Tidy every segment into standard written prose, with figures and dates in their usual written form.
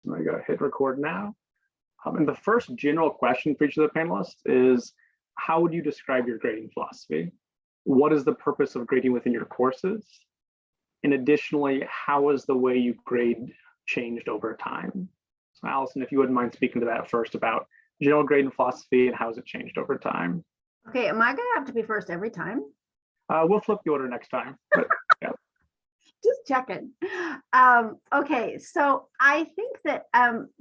I'm going to go hit record now. And the first general question for each of the panelists is, how would you describe your grading philosophy? What is the purpose of grading within your courses? And additionally, how has the way you grade changed over time? So Allison, if you wouldn't mind speaking to that first about general grading philosophy and how has it changed over time? Okay, am I gonna have to be first every time? We'll flip the order next time. But, yeah. Just checking. Okay, so I think that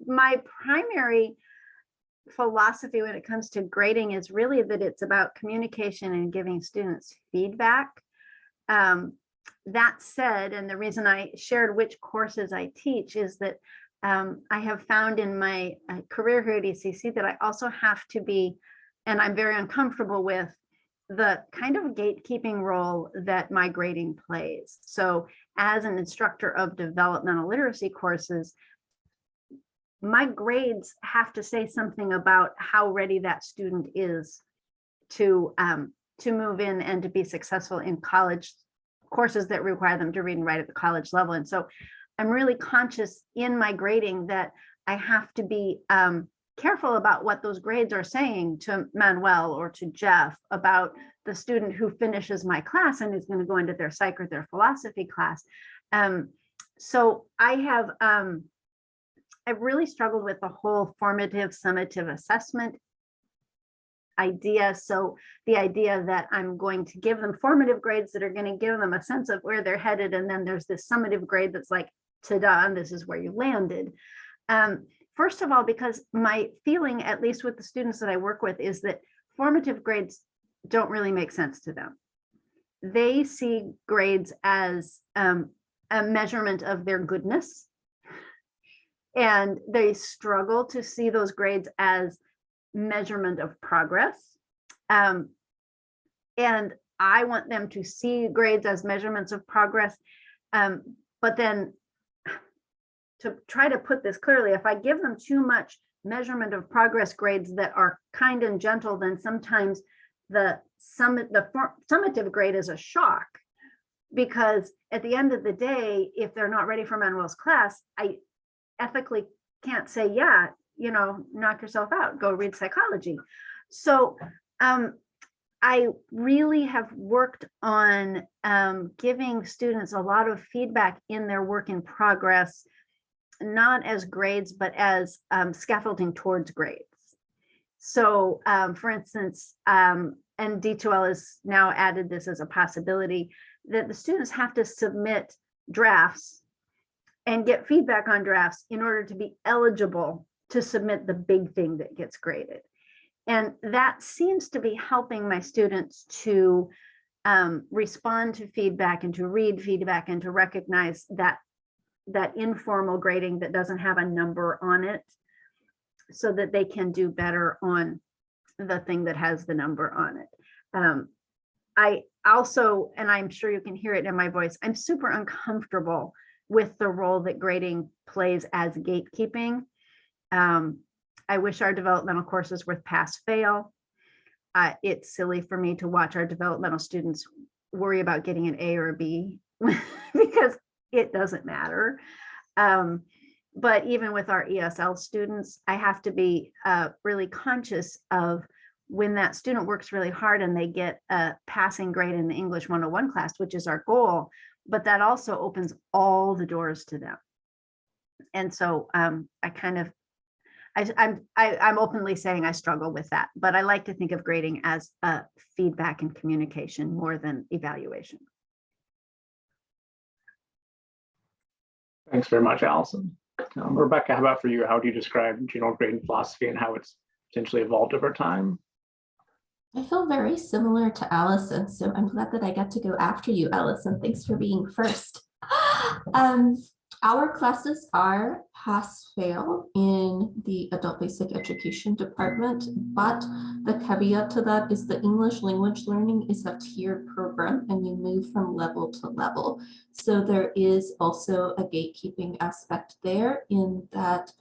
my primary philosophy when it comes to grading is really that it's about communication and giving students feedback. That said, and the reason I shared which courses I teach is that I have found in my career here at TeachECC that I also have to be, and I'm very uncomfortable with, the kind of gatekeeping role that my grading plays. So as an instructor of developmental literacy courses, my grades have to say something about how ready that student is to move in and to be successful in college courses that require them to read and write at the college level. And so I'm really conscious in my grading that I have to be careful about what those grades are saying to Manuel or to Jeff about the student who finishes my class and is going to go into their psych or their philosophy class. So I've really struggled with the whole formative summative assessment idea. So the idea that I'm going to give them formative grades that are going to give them a sense of where they're headed, and then there's this summative grade that's like, ta-da, and this is where you landed. First of all, because my feeling, at least with the students that I work with, is that formative grades don't really make sense to them. They see grades as a measurement of their goodness, and they struggle to see those grades as measurement of progress. And I want them to see grades as measurements of progress. But then, to try to put this clearly, if I give them too much measurement of progress grades that are kind and gentle, then sometimes the summative grade is a shock, because at the end of the day, if they're not ready for Manuel's class, I ethically can't say, yeah, you know, knock yourself out, go read psychology. So I really have worked on giving students a lot of feedback in their work in progress, not as grades, but as scaffolding towards grades. So for instance, and D2L has now added this as a possibility, that the students have to submit drafts and get feedback on drafts in order to be eligible to submit the big thing that gets graded. And that seems to be helping my students to respond to feedback and to read feedback and to recognize that informal grading that doesn't have a number on it, so that they can do better on the thing that has the number on it. I also, and I'm sure you can hear it in my voice, I'm super uncomfortable with the role that grading plays as gatekeeping. I wish our developmental courses were pass fail. It's silly for me to watch our developmental students worry about getting an A or a B because it doesn't matter. But even with our ESL students, I have to be really conscious of when that student works really hard and they get a passing grade in the English 101 class, which is our goal, but that also opens all the doors to them. And so I'm openly saying I struggle with that, but I like to think of grading as feedback and communication more than evaluation. Thanks very much, Allison. Rebecca, how about for you? How do you describe general grading philosophy and how it's potentially evolved over time? I feel very similar to Allison, so I'm glad that I got to go after you, Allison. Thanks for being first. Our classes are pass-fail in the adult basic education department, but the caveat to that is the English language learning is a tiered program and you move from level to level. So there is also a gatekeeping aspect there, in that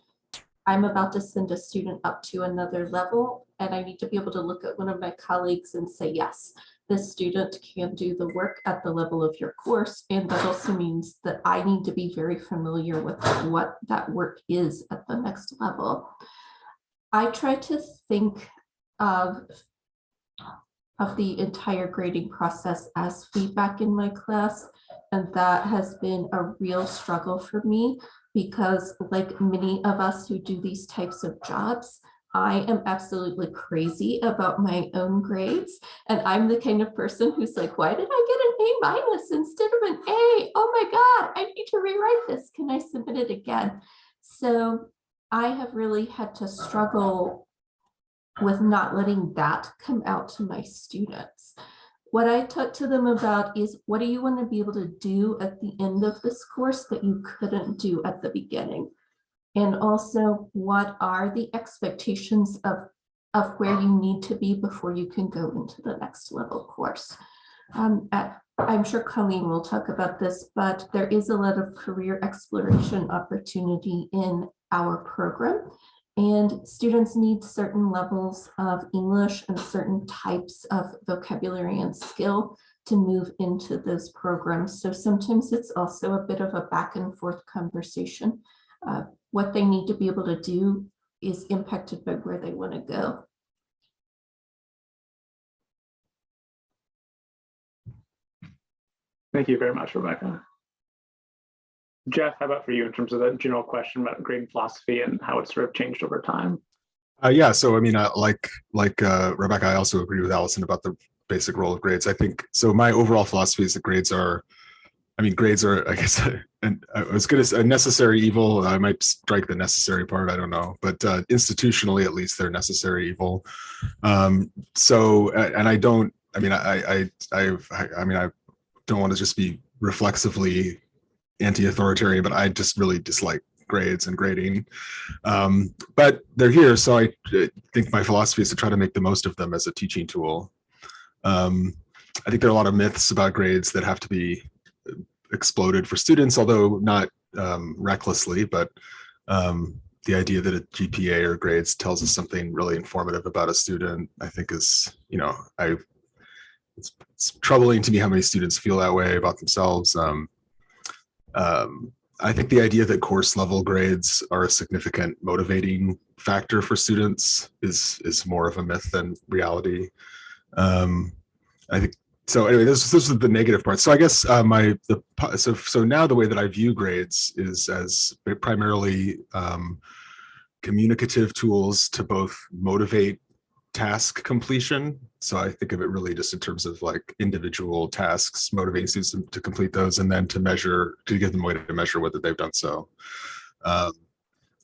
I'm about to send a student up to another level and I need to be able to look at one of my colleagues and say, yes, the student can do the work at the level of your course. And that also means that I need to be very familiar with what that work is at the next level. I try to think of the entire grading process as feedback in my class. And that has been a real struggle for me because, like many of us who do these types of jobs, I am absolutely crazy about my own grades. And I'm the kind of person who's like, why did I get an A- instead of an A? Oh my God, I need to rewrite this. Can I submit it again? So I have really had to struggle with not letting that come out to my students. What I talk to them about is, what do you want to be able to do at the end of this course that you couldn't do at the beginning? And also, what are the expectations of where you need to be before you can go into the next level course? I'm sure Colleen will talk about this, but there is a lot of career exploration opportunity in our program. And students need certain levels of English and certain types of vocabulary and skill to move into those programs. So sometimes it's also a bit of a back and forth conversation. What they need to be able to do is impacted by where they want to go. Thank you very much, Rebecca. Jeff, how about for you in terms of the general question about grading philosophy and how it's sort of changed over time? Yeah, so I mean, like Rebecca, I also agree with Allison about the basic role of grades. I think so. My overall philosophy is that grades are, I guess, I was going to say a necessary evil. I might strike the necessary part. I don't know, but institutionally, at least, they're necessary evil. So, and I don't. I mean, I don't want to just be reflexively anti-authoritarian, but I just really dislike grades and grading. But they're here, so I think my philosophy is to try to make the most of them as a teaching tool. I think there are a lot of myths about grades that have to be exploded for students, although not recklessly, but the idea that a GPA or grades tells us something really informative about a student, I think is, it's troubling to me how many students feel that way about themselves. I think the idea that course level grades are a significant motivating factor for students is more of a myth than reality. I think so. Anyway, this is the negative part. So I guess so now the way that I view grades is as primarily communicative tools to both motivate task completion. So I think of it really just in terms of like individual tasks, motivating students to complete those, and then to give them a way to measure whether they've done so.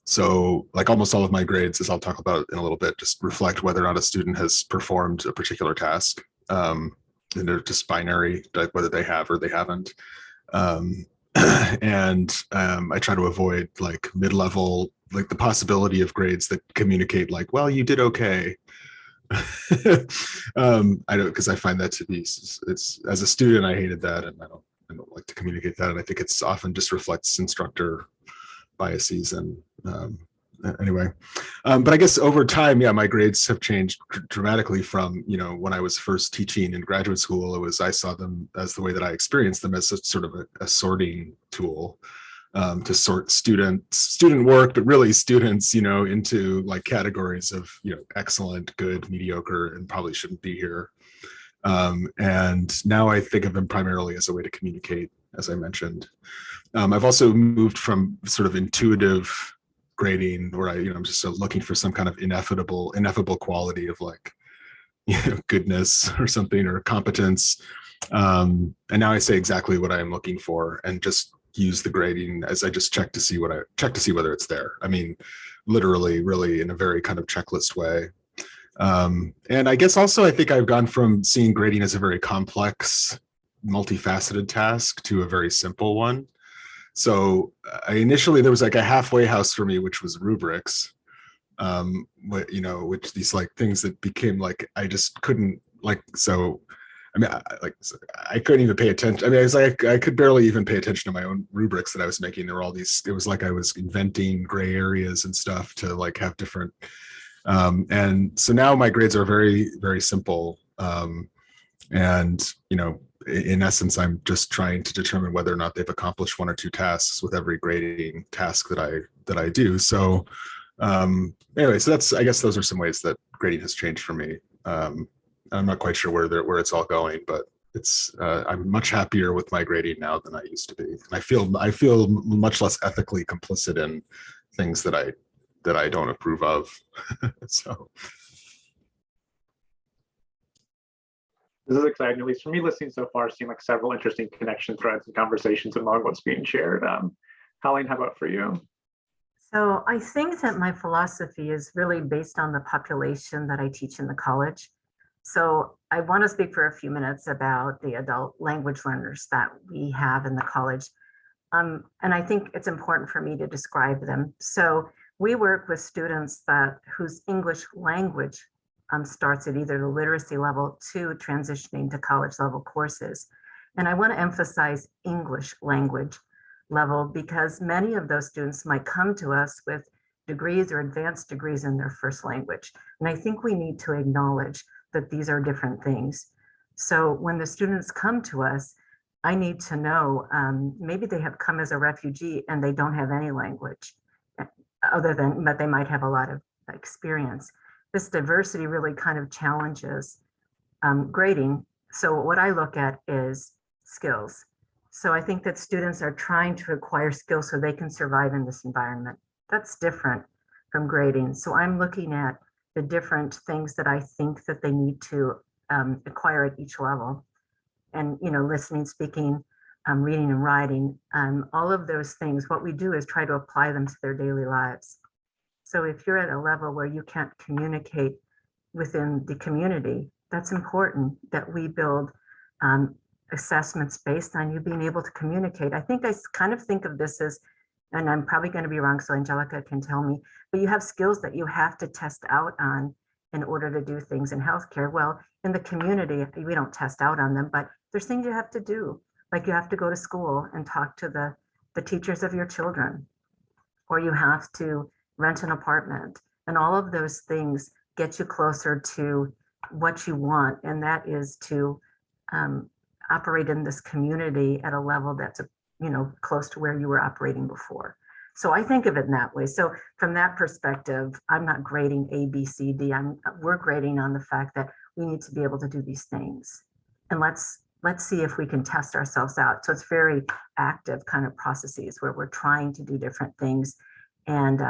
So like almost all of my grades, as I'll talk about in a little bit, just reflect whether or not a student has performed a particular task. And they're just binary, like whether they have or they haven't. And I try to avoid like mid-level, like the possibility of grades that communicate like, well, you did okay. I don't, because I find that to be, it's as a student, I hated that, and I don't like to communicate that, and I think it's often just reflects instructor biases. And anyway, but I guess over time, yeah, my grades have changed dramatically from, when I was first teaching in graduate school, I saw them as the way that I experienced them, as a sort of a sorting tool. To sort student work, but really students, into like categories of, excellent, good, mediocre, and probably shouldn't be here. And now I think of them primarily as a way to communicate, as I mentioned. I've also moved from sort of intuitive grading, where I'm just looking for some kind of ineffable quality of like, goodness or something, or competence. And now I say exactly what I'm looking for, and just use the grading as I just check to see whether it's there. I mean, literally, really in a very kind of checklist way. And I guess also I think I've gone from seeing grading as a very complex, multifaceted task to a very simple one. So initially there was like a halfway house for me, which was rubrics, which these like things that became like, I just couldn't I mean, I couldn't even pay attention. I mean, it's like I could barely even pay attention to my own rubrics that I was making. There were all these. It was like I was inventing gray areas and stuff to like have different. And so now my grades are very, very simple. And, in essence, I'm just trying to determine whether or not they've accomplished one or two tasks with every grading task that I do. So anyway, so I guess those are some ways that grading has changed for me. I'm not quite sure where it's all going, but I'm much happier with my grading now than I used to be. And I feel much less ethically complicit in things that I don't approve of. So this is exciting. At least for me, listening so far, seem like several interesting connection threads and conversations among what's being shared. Colleen, how about for you? So I think that my philosophy is really based on the population that I teach in the college. So I want to speak for a few minutes about the adult language learners that we have in the college. And I think it's important for me to describe them. So we work with students whose English language starts at either the literacy level to transitioning to college level courses. And I want to emphasize English language level because many of those students might come to us with degrees or advanced degrees in their first language. And I think we need to acknowledge that these are different things. So when the students come to us, I need to know, maybe they have come as a refugee and they don't have any language but they might have a lot of experience. This diversity really kind of challenges grading. So what I look at is skills. So I think that students are trying to acquire skills so they can survive in this environment. That's different from grading. So I'm looking at the different things that I think that they need to acquire at each level. And, listening, speaking, reading and writing, all of those things, what we do is try to apply them to their daily lives. So if you're at a level where you can't communicate within the community, that's important that we build assessments based on you being able to communicate. I think I kind of think of this as, and I'm probably going to be wrong, so Angelica can tell me, but you have skills that you have to test out on in order to do things in healthcare. Well, in the community, we don't test out on them, but there's things you have to do. Like you have to go to school and talk to the teachers of your children, or you have to rent an apartment. And all of those things get you closer to what you want. And that is to operate in this community at a level that's, close to where you were operating before. So I think of it in that way. So from that perspective, I'm not grading A, B, C, D. We're grading on the fact that we need to be able to do these things. And let's see if we can test ourselves out. So it's very active kind of processes where we're trying to do different things. And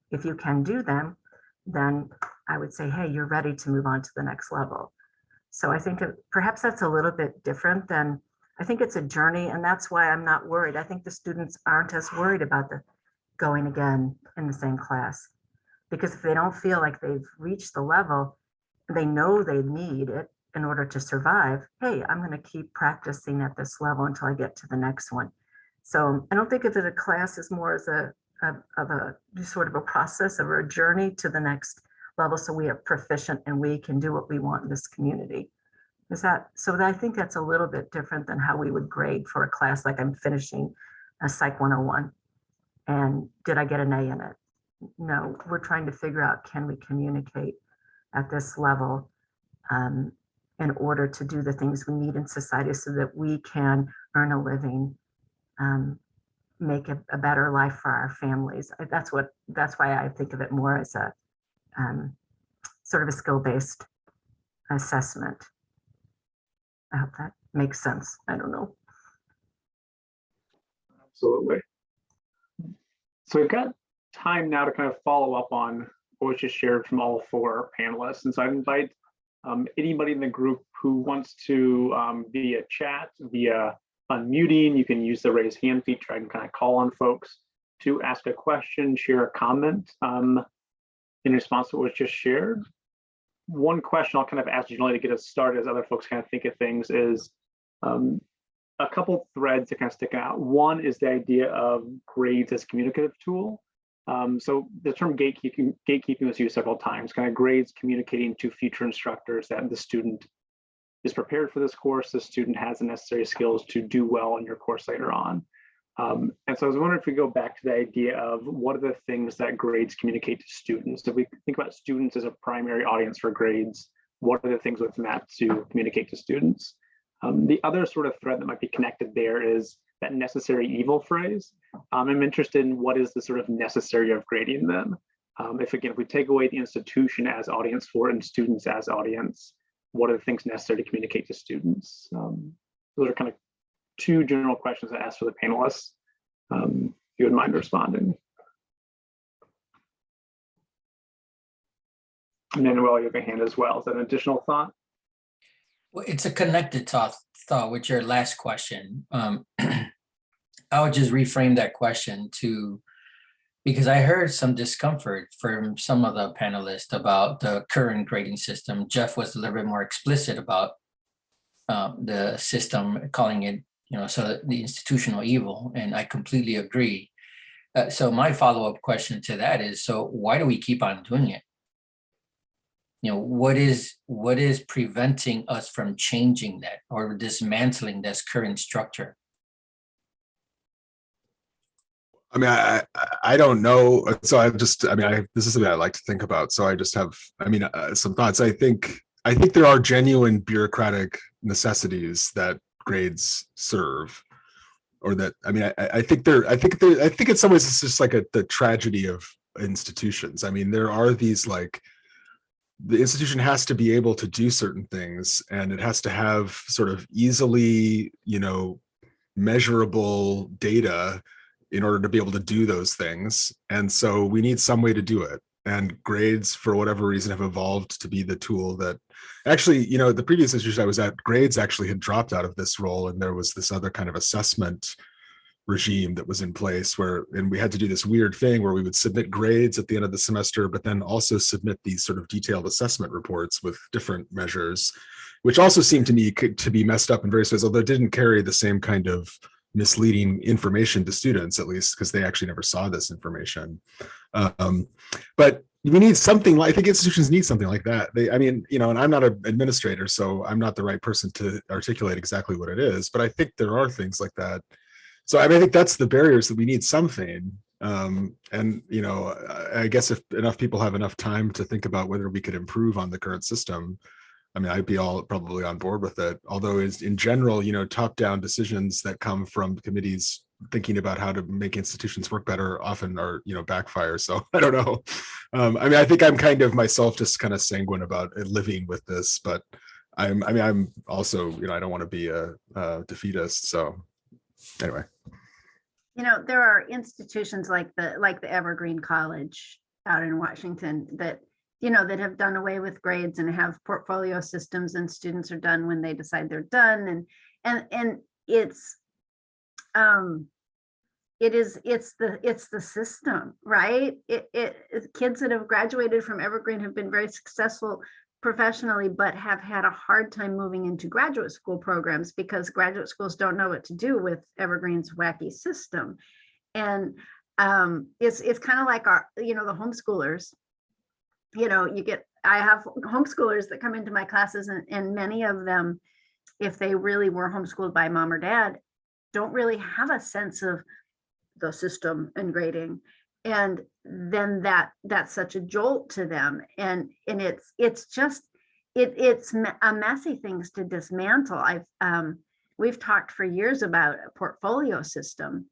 if you can do them, then I would say, hey, you're ready to move on to the next level. So I think perhaps that's a little bit different than, I think it's a journey, and that's why I'm not worried. I think the students aren't as worried about going again in the same class, because if they don't feel like they've reached the level, they know they need it in order to survive. Hey, I'm going to keep practicing at this level until I get to the next one. So I don't think of it a class as more as a sort of a process of a journey to the next level, so we are proficient and we can do what we want in this community. So I think that's a little bit different than how we would grade for a class like I'm finishing a Psych 101. And did I get an A in it? No, we're trying to figure out, can we communicate at this level in order to do the things we need in society so that we can earn a living, make a better life for our families. That's why I think of it more as a sort of a skill-based assessment. I hope that makes sense. I don't know. Absolutely. So we've got time now to kind of follow up on what was just shared from all four panelists. And so I invite anybody in the group who wants to via chat, via unmuting, you can use the raise hand feature. I can kind of call on folks to ask a question, share a comment in response to what was just shared. One question I'll kind of ask generally to get us started as other folks kind of think of things is a couple threads that kind of stick out. One is the idea of grades as a communicative tool. So the term gatekeeping was used several times, kind of grades communicating to future instructors that the student is prepared for this course, the student has the necessary skills to do well in your course later on. And so I was wondering if we go back to the idea of what are the things that grades communicate to students. If we think about students as a primary audience for grades, what are the things within that to communicate to students? The other sort of thread that might be connected there is that necessary evil phrase. I'm interested in what is the sort of necessary of grading them. If we take away the institution as audience for and students as audience, what are the things necessary to communicate to students? Those are kind of two general questions I asked for the panelists. If you wouldn't mind responding. Manuel, you have a hand as well. Is that an additional thought? Well, it's a connected thought with your last question. I would just reframe that question to, because I heard some discomfort from some of the panelists about the current grading system. Jeff was a little bit more explicit about the system, calling it, so the institutional evil, and I completely agree. So my follow-up question to that is, so why do we keep on doing it? What is preventing us from changing that or dismantling this current structure? I mean, I don't know. So this is something I like to think about. So I just have, some thoughts. I think there are genuine bureaucratic necessities that grades serve, or that, I think in some ways it's just like the tragedy of institutions. I mean, there are these, like, the institution has to be able to do certain things, and it has to have sort of easily, measurable data in order to be able to do those things. And so we need some way to do it. And grades, for whatever reason, have evolved to be the tool that actually, the previous institution I was at, grades actually had dropped out of this role. And there was this other kind of assessment regime that was in place and we had to do this weird thing where we would submit grades at the end of the semester, but then also submit these sort of detailed assessment reports with different measures, which also seemed to me to be messed up in various ways, although it didn't carry the same kind of misleading information to students, at least because they actually never saw this information. But we need something I think institutions need something like that. And I'm not an administrator, so I'm not the right person to articulate exactly what it is, but I think there are things like that. So I think that's the barriers, that we need something. I guess if enough people have enough time to think about whether we could improve on the current system, I'd be probably on board with it. Although in general, top-down decisions that come from committees thinking about how to make institutions work better often are, backfire. So I don't know. I think I'm kind of myself just kind of sanguine about living with this, but I'm also, I don't want to be a defeatist. So anyway. There are institutions like the Evergreen College out in Washington that that have done away with grades and have portfolio systems, and students are done when they decide they're done. And it's the system, right? Kids that have graduated from Evergreen have been very successful professionally, but have had a hard time moving into graduate school programs because graduate schools don't know what to do with Evergreen's wacky system. And it's kind of like our, the homeschoolers. I have homeschoolers that come into my classes, and many of them, if they really were homeschooled by mom or dad, don't really have a sense of the system and grading. And then that's such a jolt to them. And it's a messy things to dismantle. We've talked for years about a portfolio system.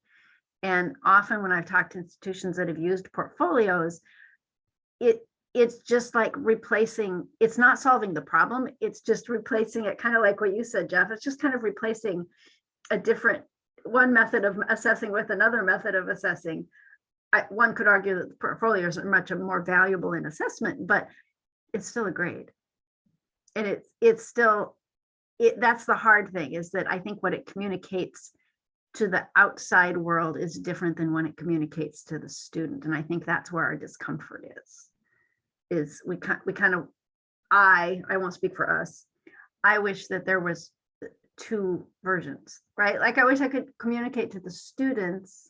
And often when I've talked to institutions that have used portfolios, it's just like replacing, it's not solving the problem. It's just replacing it, kind of like what you said, Jeff. It's just kind of replacing one method of assessing with another method of assessing. One could argue that the portfolios are much more valuable in assessment, but it's still a grade. And it's still, that's the hard thing, is that I think what it communicates to the outside world is different than when it communicates to the student. And I think that's where our discomfort is we kind of, I won't speak for us. I wish that there was two versions, right? Like I wish I could communicate to the students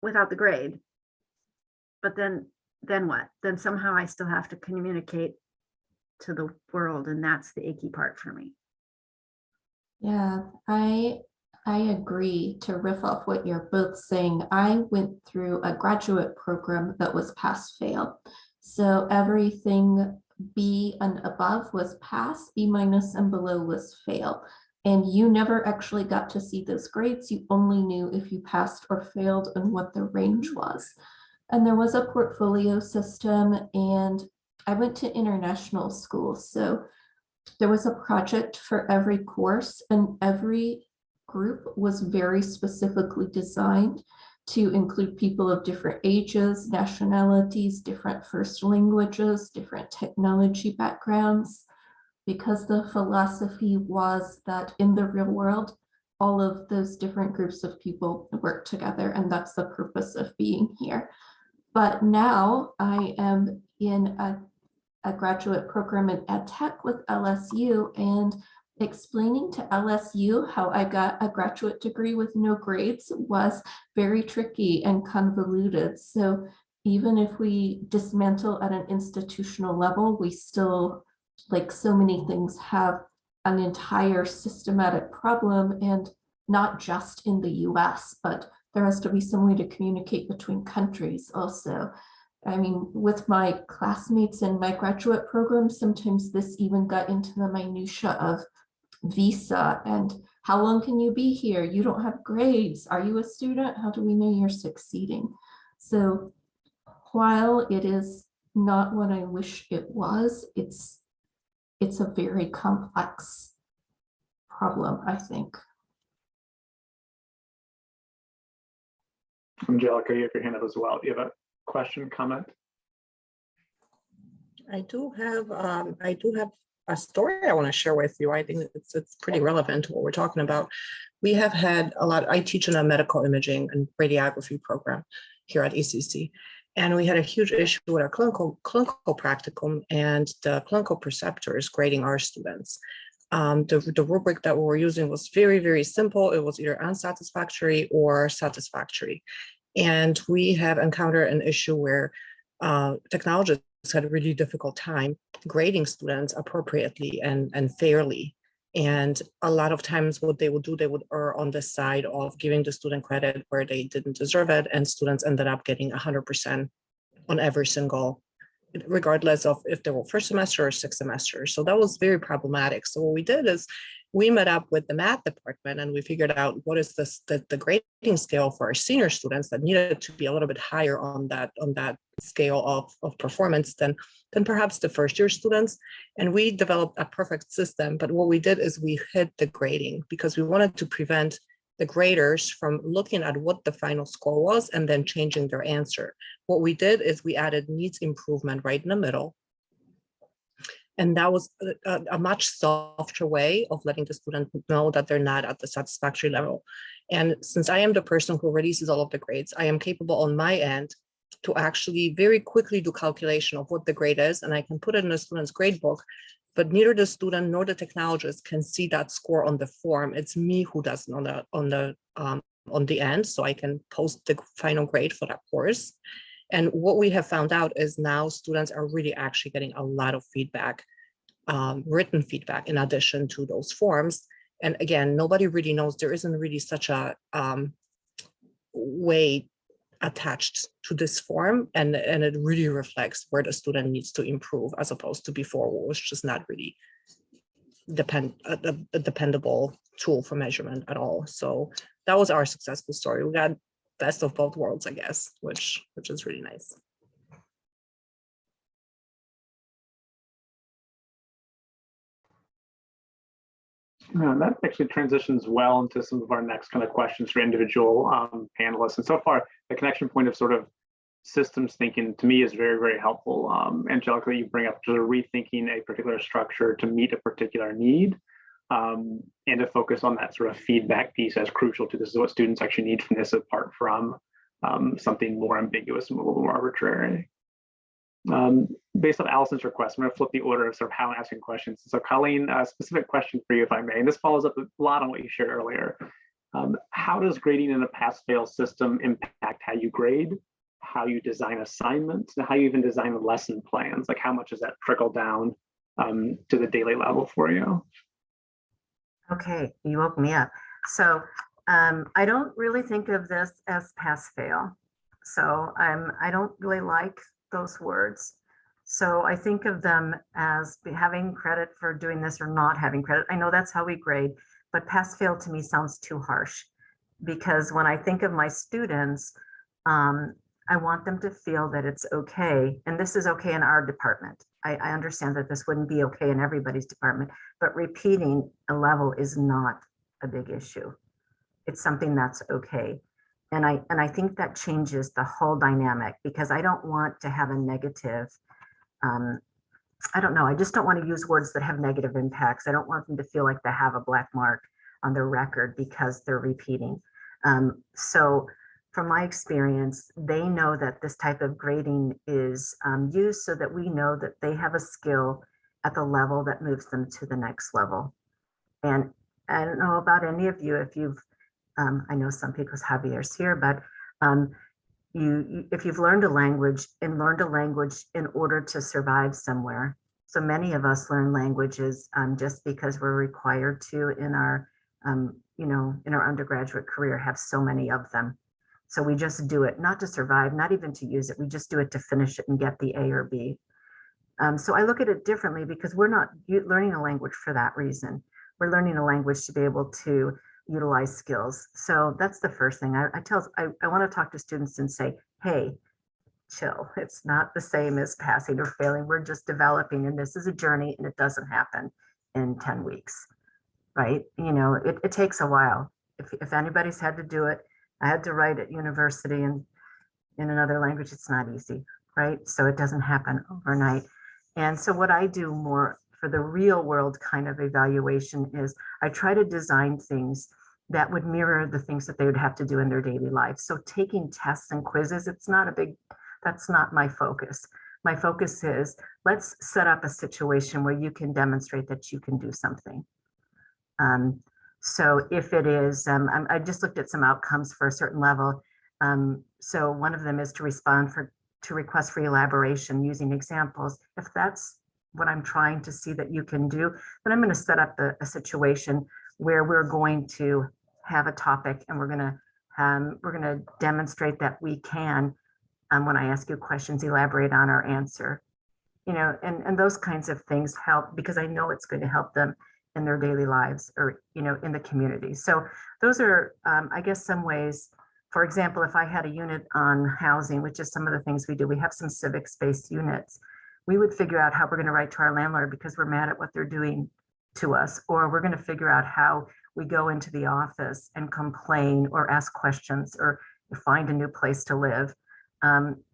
without the grade, but then what? Then somehow I still have to communicate to the world, and that's the icky part for me. Yeah, I agree. To riff off what you're both saying, I went through a graduate program that was pass fail. So everything B and above was pass, B minus and below was fail. And you never actually got to see those grades. You only knew if you passed or failed and what the range was. And there was a portfolio system, and I went to international school. So there was a project for every course, and every group was very specifically designed to include people of different ages, nationalities, different first languages, different technology backgrounds, because the philosophy was that in the real world, all of those different groups of people work together, and that's the purpose of being here. But now I am in a graduate program in ed tech with LSU, and explaining to LSU how I got a graduate degree with no grades was very tricky and convoluted. So even if we dismantle at an institutional level, we still, like so many things, have an entire systematic problem, and not just in the US, but there has to be some way to communicate between countries also. I mean, with my classmates in my graduate program, sometimes this even got into the minutia of visa and how long can you be here? You don't have grades. Are you a student? How do we know you're succeeding? So while it is not what I wish it was, it's a very complex problem, I think. Angelica, you have your hand up as well. Do you have a question, comment? I do have a story I want to share with you. I think it's pretty relevant to what we're talking about. We have had a lot. I teach in a medical imaging and radiography program here at ECC, and we had a huge issue with our clinical practicum and the clinical preceptors grading our students. The rubric that we were using was very, very simple. It was either unsatisfactory or satisfactory. And we have encountered an issue where technologists had a really difficult time grading students appropriately and fairly. And a lot of times what they would do, they would err on the side of giving the student credit where they didn't deserve it, and students ended up getting 100% on every single, regardless of if they were first semester or sixth semester. So that was very problematic. So what we did is we met up with the math department and we figured out what is the grading scale for our senior students that needed to be a little bit higher on that scale of performance than perhaps the first year students. And we developed a perfect system. But what we did is we hid the grading because we wanted to prevent the graders from looking at what the final score was and then changing their answer. What we did is we added needs improvement right in the middle. And that was a much softer way of letting the student know that they're not at the satisfactory level. And since I am the person who releases all of the grades, I am capable on my end to actually very quickly do calculation of what the grade is, and I can put it in a student's grade book, but neither the student nor the technologist can see that score on the form. It's me who does it on the end, so I can post the final grade for that course. And what we have found out is now students are really actually getting a lot of feedback, written feedback in addition to those forms. And again, nobody really knows, there isn't really such a way attached to this form, and it really reflects where the student needs to improve, as opposed to before, where it was just not really a dependable tool for measurement at all. So that was our successful story. We got best of both worlds, I guess, which is really nice. That actually transitions well into some of our next kind of questions for individual panelists. And so far, the connection point of sort of systems thinking to me is very, very helpful. Angelica, you bring up sort of rethinking a particular structure to meet a particular need, and to focus on that sort of feedback piece as crucial to this is what students actually need from this, apart from something more ambiguous and a little more arbitrary. Based on Allison's request, I'm going to flip the order of sort of how I'm asking questions. So Colleen, a specific question for you, if I may, and this follows up a lot on what you shared earlier. How does grading in a pass-fail system impact how you grade, how you design assignments, and how you even design lesson plans? Like how much does that trickle down to the daily level for you? Okay, you woke me up. So I don't really think of this as pass-fail. So I don't really like those words. So I think of them as having credit for doing this or not having credit. I know that's how we grade, but pass fail to me sounds too harsh, because when I think of my students, I want them to feel that it's okay. And this is okay in our department. I understand that this wouldn't be okay in everybody's department, but repeating a level is not a big issue. It's something that's okay. And I think that changes the whole dynamic, because I don't want to have a negative, I don't know, I just don't want to use words that have negative impacts. I don't want them to feel like they have a black mark on their record because they're repeating. So from my experience, they know that this type of grading is used so that we know that they have a skill at the level that moves them to the next level. And I don't know about any of you, if you've, I know some people's Javier's here, but if you've learned a language in order to survive somewhere. So many of us learn languages just because we're required to in our, in our undergraduate career, have so many of them. So we just do it, not to survive, not even to use it. We just do it to finish it and get the A or B. So I look at it differently, because we're not learning a language for that reason. We're learning a language to be able to utilize skills. So that's the first thing I want to talk to students and say, hey, chill. It's not the same as passing or failing. We're just developing, and this is a journey, and it doesn't happen in 10 weeks, right? It takes a while. If anybody's had to do it, I had to write at university and in another language, it's not easy, right? So it doesn't happen overnight. And so what I do more for the real world kind of evaluation is I try to design things that would mirror the things that they would have to do in their daily life. So taking tests and quizzes, that's not my focus. My focus is, let's set up a situation where you can demonstrate that you can do something. So if it is, I just looked at some outcomes for a certain level. So one of them is to respond to requests for elaboration using examples. If that's what I'm trying to see that you can do, then I'm going to set up a situation where we're going to have a topic, and we're going to demonstrate that we can, when I ask you questions, elaborate on our answer. And those kinds of things help, because I know it's going to help them in their daily lives, or in the community. So those are, I guess, some ways. For example, if I had a unit on housing, which is some of the things we do, we have some civic-based units. We would figure out how we're going to write to our landlord because we're mad at what they're doing to us, or we're going to figure out how we go into the office and complain or ask questions or find a new place to live.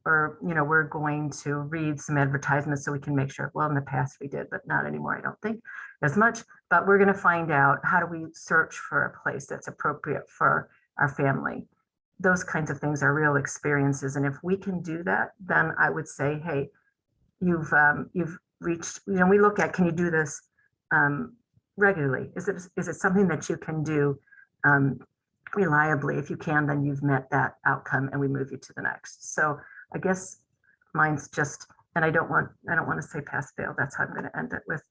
Or we're going to read some advertisements so we can make sure, well, in the past we did, but not anymore, I don't think as much, but we're going to find out, how do we search for a place that's appropriate for our family? Those kinds of things are real experiences. And if we can do that, then I would say, hey, you've reached, we look at, can you do this regularly? Is it something that you can do reliably? If you can, then you've met that outcome, and we move you to the next. So I guess mine's just, and I don't want to say pass fail. That's how I'm going to end it, with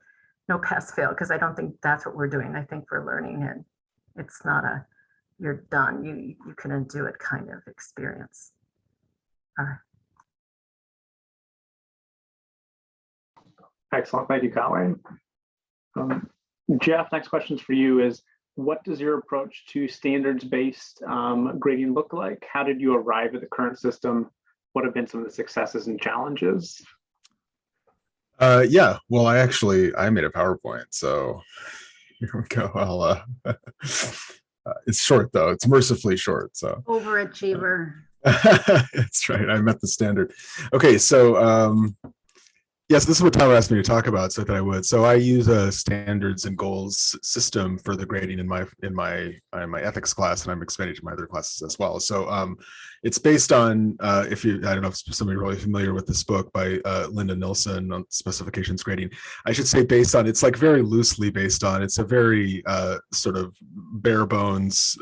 no pass fail, because I don't think that's what we're doing. I think we're learning, and it's not a you're done, you can do it kind of experience. All right. Excellent. Thank you, Colleen. Jeff, next question for you is, what does your approach to standards-based grading look like? How did you arrive at the current system? What have been some of the successes and challenges? Yeah, well, I made a PowerPoint, so here we go. It's short though. It's mercifully short. So Overachiever. That's right. I met the standard. Okay, so yes, this is what Tyler asked me to talk about, so that I would. So I use a standards and goals system for the grading in my ethics class, and I'm expanding to my other classes as well. So it's based on, I don't know if somebody really familiar with this book by Linda Nilsson on specifications grading. I should say based on, it's like very loosely based on, it's a very sort of bare bones,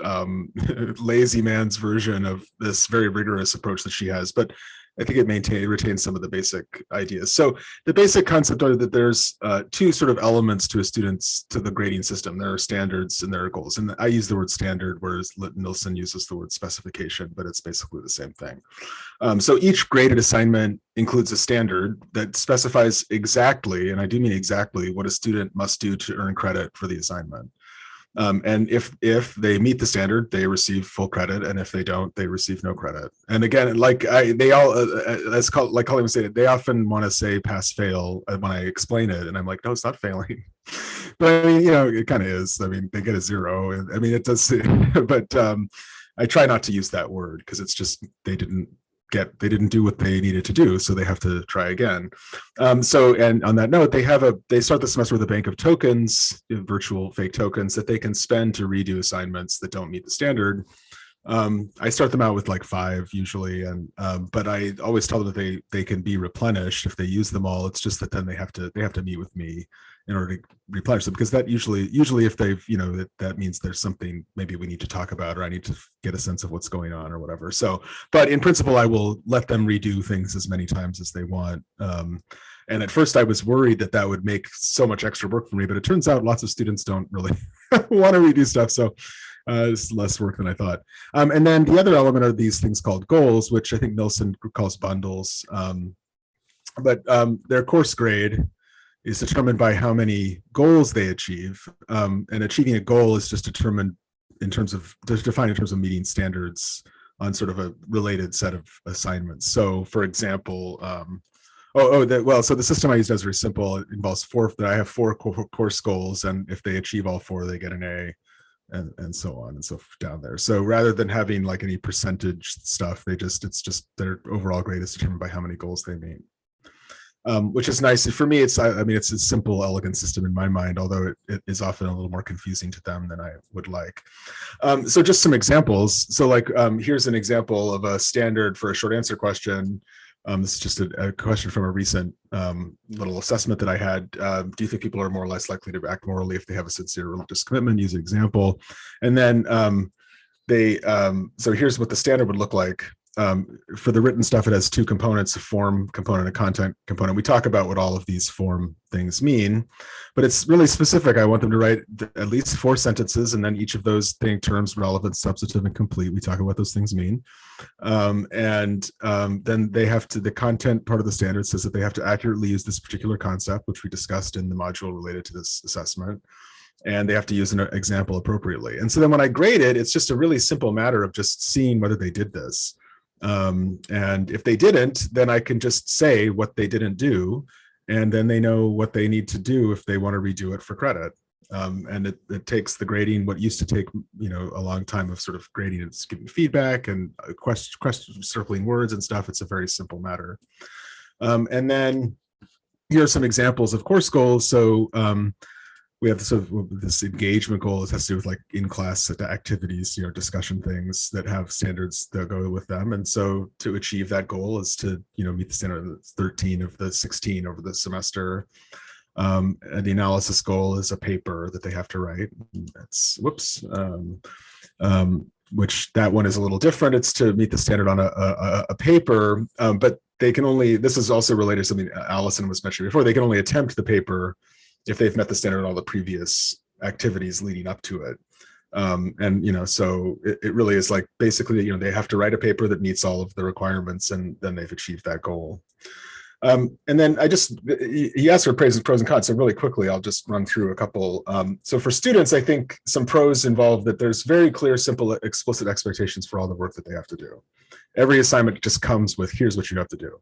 lazy man's version of this very rigorous approach that she has. But I think it retains some of the basic ideas. So the basic concept are that there's two sort of elements to the grading system. There are standards and there are goals. And I use the word standard, whereas Nilsson uses the word specification, but it's basically the same thing. So each graded assignment includes a standard that specifies exactly, and I do mean exactly, what a student must do to earn credit for the assignment. And if they meet the standard, they receive full credit, and if they don't, they receive no credit. And again, like as Colleen stated, they often want to say pass fail when I explain it, and I'm like, no, it's not failing. But I mean, it kind of is. I mean, they get a 0. I mean, it does, but I try not to use that word because it's just they didn't do what they needed to do, so they have to try again. And on that note, they start the semester with a bank of tokens, virtual fake tokens that they can spend to redo assignments that don't meet the standard. I start them out with like 5 usually, but I always tell them that they can be replenished if they use them all. It's just that then they have to meet with me in order to replenish them, because that usually if they've that means there's something maybe we need to talk about, or I need to get a sense of what's going on or whatever. So, but in principle, I will let them redo things as many times as they want. And at first I was worried that would make so much extra work for me, but it turns out lots of students don't really want to redo stuff. So it's less work than I thought. And then the other element are these things called goals, which I think Nilsson calls bundles. But their course grade is determined by how many goals they achieve. And achieving a goal is just defined in terms of meeting standards on sort of a related set of assignments. So for example, so the system I use is very simple. It involves I have 4 course goals, and if they achieve all 4, they get an A. And so on and so down there. So rather than having like any percentage stuff, it's just their overall grade is determined by how many goals they meet, which is nice. For me, it's a simple, elegant system in my mind, although it is often a little more confusing to them than I would like. So just some examples. So like here's an example of a standard for a short answer question. This is just a question from a recent little assessment that I had. Do you think people are more or less likely to act morally if they have a sincere religious commitment? Use an example. And then so here's what the standard would look like. For the written stuff, it has 2 components, a form component, a content component. We talk about what all of these form things mean, but it's really specific. I want them to write at least 4 sentences, and then each of those terms, relevant, substantive, and complete. We talk about what those things mean. Then they have to, the content part of the standard says that they have to accurately use this particular concept, which we discussed in the module related to this assessment. And they have to use an example appropriately. And so then when I grade it, it's just a really simple matter of just seeing whether they did this. And if they didn't, then I can just say what they didn't do, and then they know what they need to do if they want to redo it for credit. And it takes the grading, what used to take a long time of sort of grading, it's giving feedback and question circling words and stuff. It's a very simple matter. And then here are some examples of course goals. So we have this engagement goal. It has to do with like in-class activities, discussion things that have standards that go with them. And so to achieve that goal is to, meet the standard of 13 of the 16 over the semester. And the analysis goal is a paper that they have to write. That's which that one is a little different. It's to meet the standard on a paper, but they can only, this is also related to something Allison was mentioning before, they can only attempt the paper if they've met the standard on all the previous activities leading up to it. So it really is like, basically, they have to write a paper that meets all of the requirements, and then they've achieved that goal. And then he asked for pros and cons. So really quickly, I'll just run through a couple. So for students, I think some pros involve that there's very clear, simple, explicit expectations for all the work that they have to do. Every assignment just comes with, here's what you have to do.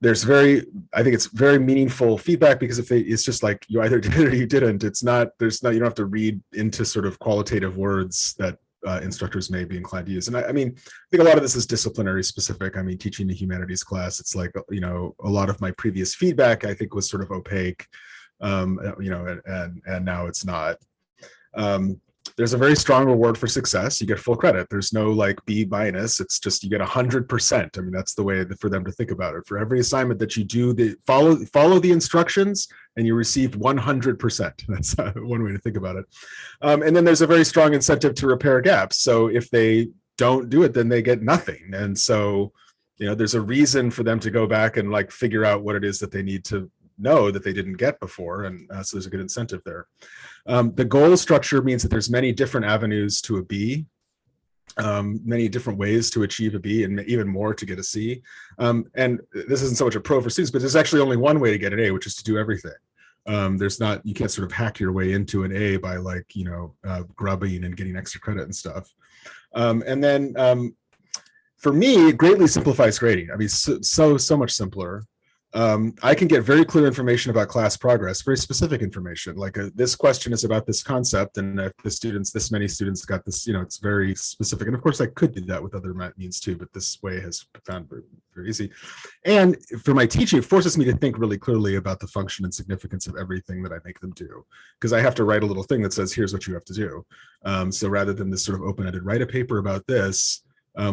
I think it's very meaningful feedback, because it's just like you either did it or you didn't. You don't have to read into sort of qualitative words that instructors may be inclined to use. And I think a lot of this is disciplinary specific. I mean, teaching a humanities class, it's like, a lot of my previous feedback, I think, was sort of opaque, and now it's not. There's a very strong reward for success. You get full credit. There's no like B-. It's just you get 100%. I mean, that's the way for them to think about it. For every assignment that you do, follow the instructions, and you receive 100%. That's one way to think about it. And then there's a very strong incentive to repair gaps. So if they don't do it, then they get nothing. And so There's a reason for them to go back and like figure out what it is that they need to know that they didn't get before. And so there's a good incentive there. The goal structure means that there's many different avenues to a B, many different ways to achieve a B, and even more to get a C. And this isn't so much a pro for students, but there's actually only one way to get an A, which is to do everything. You can't sort of hack your way into an A by like, grubbing and getting extra credit and stuff. And then for me, it greatly simplifies grading. I mean, so much simpler. I can get very clear information about class progress, very specific information. Like this question is about this concept, and if this many students got this, it's very specific. And of course, I could do that with other means too, but this way has found very, very easy. And for my teaching, it forces me to think really clearly about the function and significance of everything that I make them do, because I have to write a little thing that says, here's what you have to do. So rather than this sort of open-ended, write a paper about this,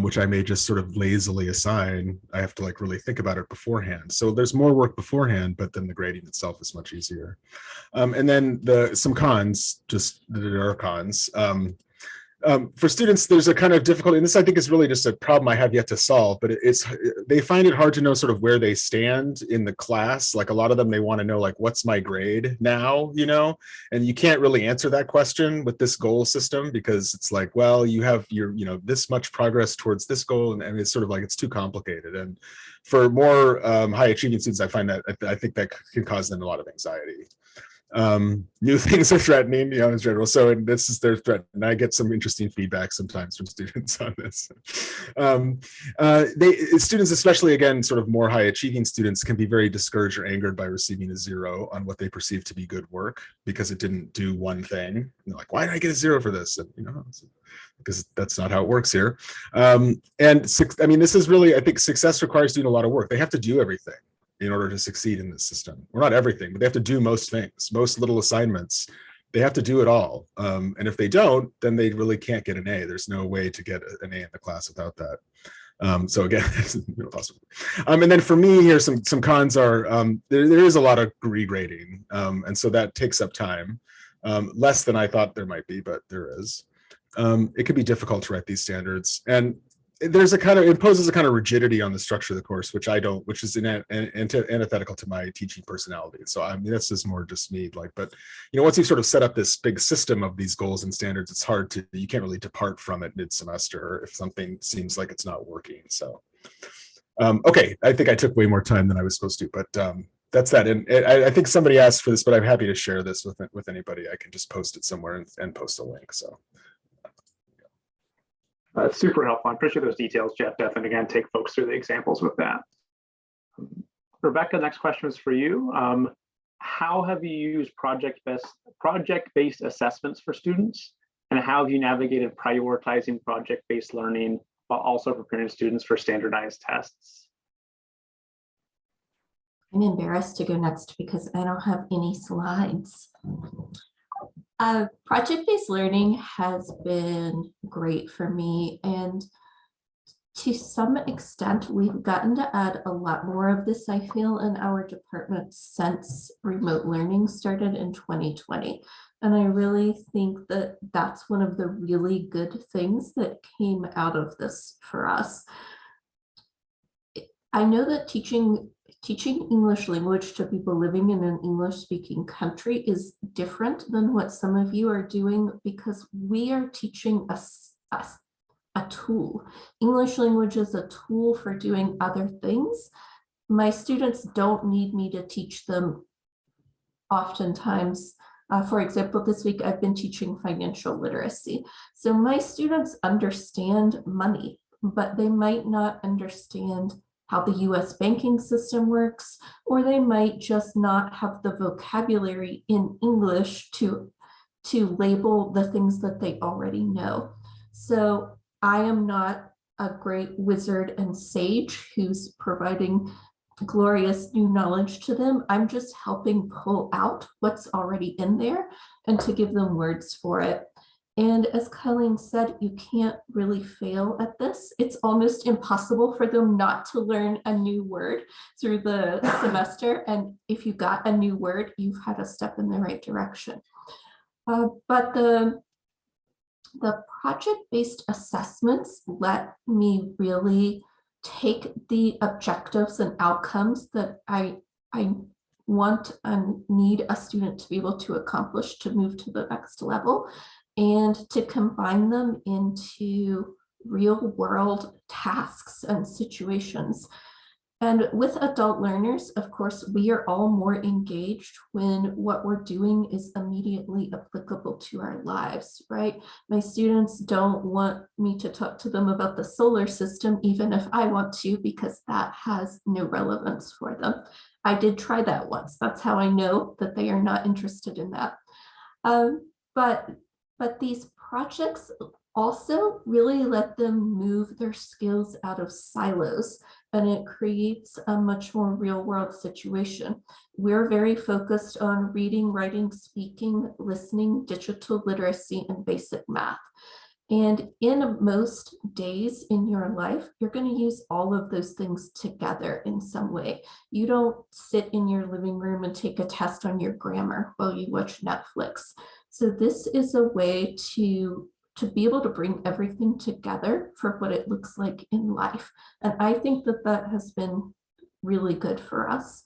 which I may just sort of lazily assign, I have to like really think about it beforehand. So there's more work beforehand, but then the grading itself is much easier. And then some cons, just there are cons. For students, there's a kind of difficulty, and this I think is really just a problem I have yet to solve, but they find it hard to know sort of where they stand in the class. Like a lot of them, they want to know like, what's my grade now, and you can't really answer that question with this goal system, because it's like, well, you have your, this much progress towards this goal, and it's sort of like, it's too complicated. And for more high achieving students, I find that, I think that can cause them a lot of anxiety. New things are threatening, in general. So this is their threat, and I get some interesting feedback sometimes from students on this. Students, especially again, sort of more high achieving students, can be very discouraged or angered by receiving a 0 on what they perceive to be good work because it didn't do one thing. And they're like, why did I get a 0 for this? And because that's not how it works here. And I mean, this is really, I think success requires doing a lot of work. They have to do everything in order to succeed in this system. Well, not everything, but they have to do most things, most little assignments. They have to do it all. And if they don't, then they really can't get an A. There's no way to get an A in the class without that. So again, it's impossible. And then for me here, some cons are, there is a lot of regrading. And so that takes up time, less than I thought there might be, but there is. It can be difficult to write these standards. And there's imposes a kind of rigidity on the structure of the course, which is antithetical to my teaching personality. So I mean, this is more just me, but once you've sort of set up this big system of these goals and standards, it's you can't really depart from it mid-semester if something seems like it's not working. So, okay, I think I took way more time than I was supposed to, but that's that. And I think somebody asked for this, but I'm happy to share this with anybody. I can just post it somewhere and post a link. So. Super helpful. I appreciate those details, Jeff. Definitely, again, take folks through the examples with that. Rebecca, next question is for you. How have you used project-based assessments for students? And how have you navigated prioritizing project-based learning while also preparing students for standardized tests? I'm embarrassed to go next because I don't have any slides. Project-based learning has been great for me, and to some extent, we've gotten to add a lot more of this, I feel, in our department since remote learning started in 2020. And I really think that that's one of the really good things that came out of this for us. I know that teaching English language to people living in an English-speaking country is different than what some of you are doing, because we are teaching a tool. English language is a tool for doing other things. My students don't need me to teach them oftentimes. For example, this week I've been teaching financial literacy. So my students understand money, but they might not understand how the US banking system works, or they might just not have the vocabulary in English to label the things that they already know. So I am not a great wizard and sage who's providing glorious new knowledge to them. I'm just helping pull out what's already in there and to give them words for it. And as Colleen said, you can't really fail at this. It's almost impossible for them not to learn a new word through the semester. And if you got a new word, you've had a step in the right direction. But the project-based assessments let me really take the objectives and outcomes that I want and need a student to be able to accomplish to move to the next level, and to combine them into real world tasks and situations. And with adult learners, of course, we are all more engaged when what we're doing is immediately applicable to our lives, right? My students don't want me to talk to them about the solar system, even if I want to, because that has no relevance for them. I did try that once. That's how I know that they are not interested in that. But these projects also really let them move their skills out of silos, and it creates a much more real world situation. We're very focused on reading, writing, speaking, listening, digital literacy, and basic math. And in most days in your life, you're going to use all of those things together in some way. You don't sit in your living room and take a test on your grammar while you watch Netflix. So this is a way to be able to bring everything together for what it looks like in life. And I think that that has been really good for us.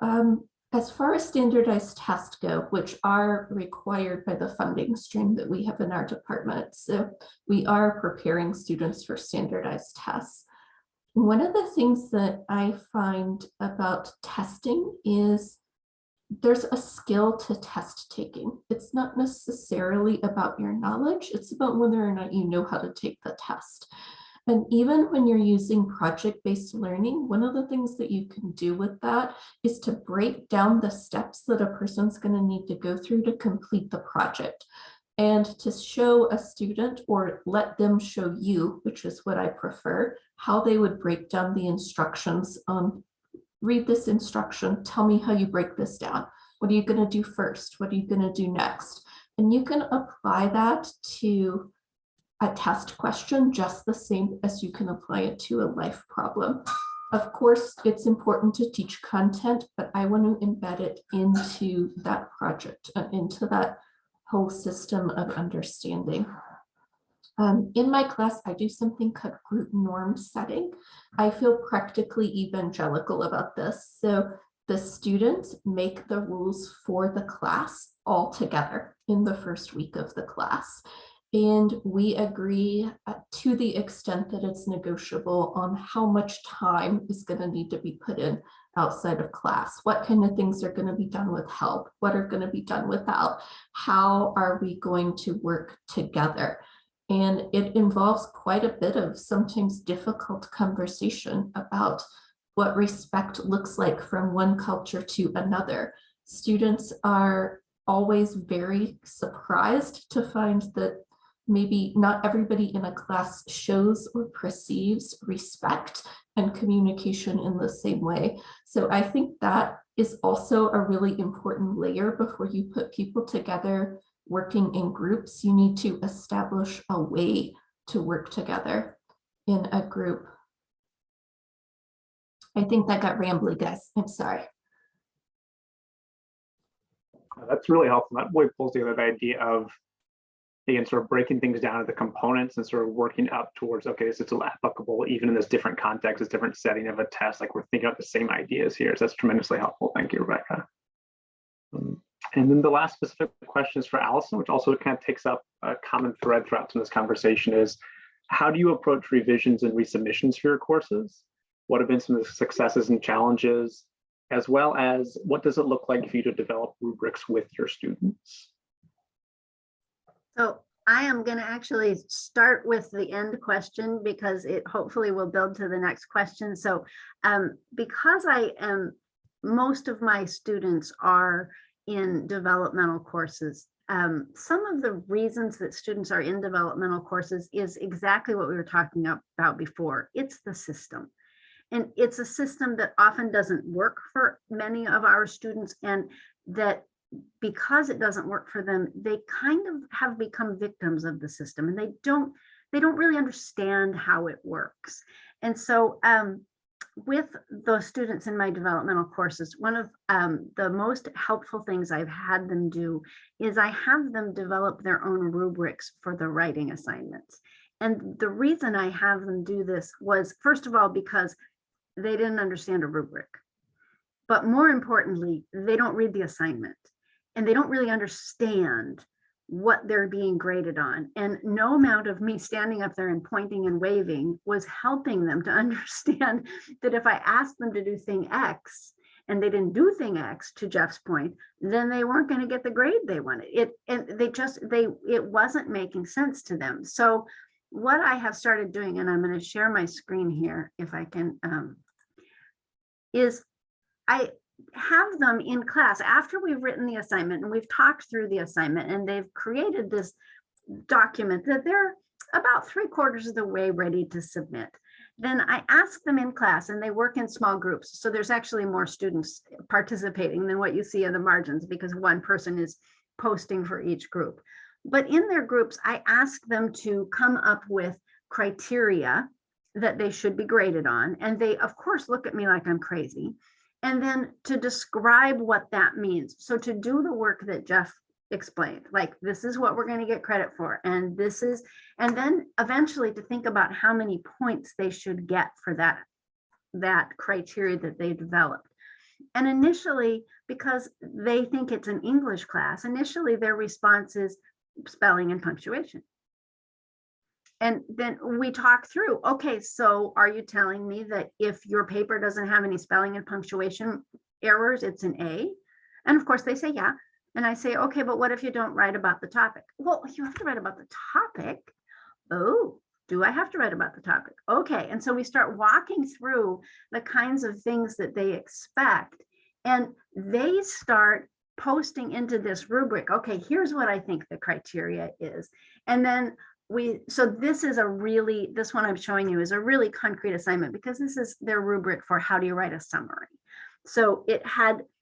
As far as standardized tests go, which are required by the funding stream that we have in our department, so we are preparing students for standardized tests. One of the things that I find about testing is there's a skill to test taking. It's not necessarily about your knowledge, it's about whether or not you know how to take the test. And even when you're using project-based learning, one of the things that you can do with that is to break down the steps that a person's going to need to go through to complete the project, and to show a student, or let them show you, which is what I prefer, how they would break down the instructions on, read this instruction, tell me how you break this down. What are you going to do first? What are you going to do next? And you can apply that to a test question just the same as you can apply it to a life problem. Of course, it's important to teach content, but I want to embed it into that project and into that whole system of understanding. In my class, I do something called group norm setting. I feel practically evangelical about this. So the students make the rules for the class all together in the first week of the class. And we agree to the extent that it's negotiable on how much time is going to need to be put in outside of class. What kind of things are going to be done with help? What are going to be done without? How are we going to work together? And it involves quite a bit of sometimes difficult conversation about what respect looks like from one culture to another. Students are always very surprised to find that maybe not everybody in a class shows or perceives respect and communication in the same way. So I think that is also a really important layer before you put people together working in groups. You need to establish a way to work together in a group. I think that got rambly, guys. I'm sorry. That's really helpful. That really pulls together the idea of, again, sort of breaking things down into the components and sort of working up towards, okay, this is still applicable even in this different context, this different setting of a test. Like, we're thinking about the same ideas here. So that's tremendously helpful. Thank you, Rebecca. And then the last specific question is for Allison, which also kind of takes up a common thread throughout this conversation, is how do you approach revisions and resubmissions for your courses? What have been some of the successes and challenges, as well as what does it look like for you to develop rubrics with your students? So I am going to actually start with the end question because it hopefully will build to the next question. So because most of my students are in developmental courses, some of the reasons that students are in developmental courses is exactly what we were talking about before. It's the system. And it's a system that often doesn't work for many of our students, and that because it doesn't work for them, they kind of have become victims of the system, and they don't really understand how it works. And so with those students in my developmental courses, one of the most helpful things I've had them do is I have them develop their own rubrics for the writing assignments. And the reason I have them do this was, first of all, because they didn't understand a rubric. But more importantly, they don't read the assignment and they don't really understand what they're being graded on. And no amount of me standing up there and pointing and waving was helping them to understand that if I asked them to do thing X and they didn't do thing X, to Jeff's point, then they weren't going to get the grade they wanted. It wasn't making sense to them. So what I have started doing, and I'm going to share my screen here if I can, is I have them in class after we've written the assignment and we've talked through the assignment and they've created this document that they're about 3/4 of the way ready to submit. Then I ask them in class, and they work in small groups. So there's actually more students participating than what you see in the margins because one person is posting for each group. But in their groups, I ask them to come up with criteria that they should be graded on. And they, of course, look at me like I'm crazy. And then to describe what that means. So to do the work that Jeff explained, like this is what we're going to get credit for. And this is, and then eventually to think about how many points they should get for that criteria that they developed. And initially, because they think it's an English class, initially their response is spelling and punctuation. And then we talk through, okay, so are you telling me that if your paper doesn't have any spelling and punctuation errors, it's an A? And of course they say, yeah. And I say, okay, but what if you don't write about the topic? Well, you have to write about the topic. Oh, do I have to write about the topic? Okay, and so we start walking through the kinds of things that they expect. And they start posting into this rubric, okay, here's what I think the criteria is. And then so this is this one I'm showing you is a really concrete assignment because this is their rubric for how do you write a summary. So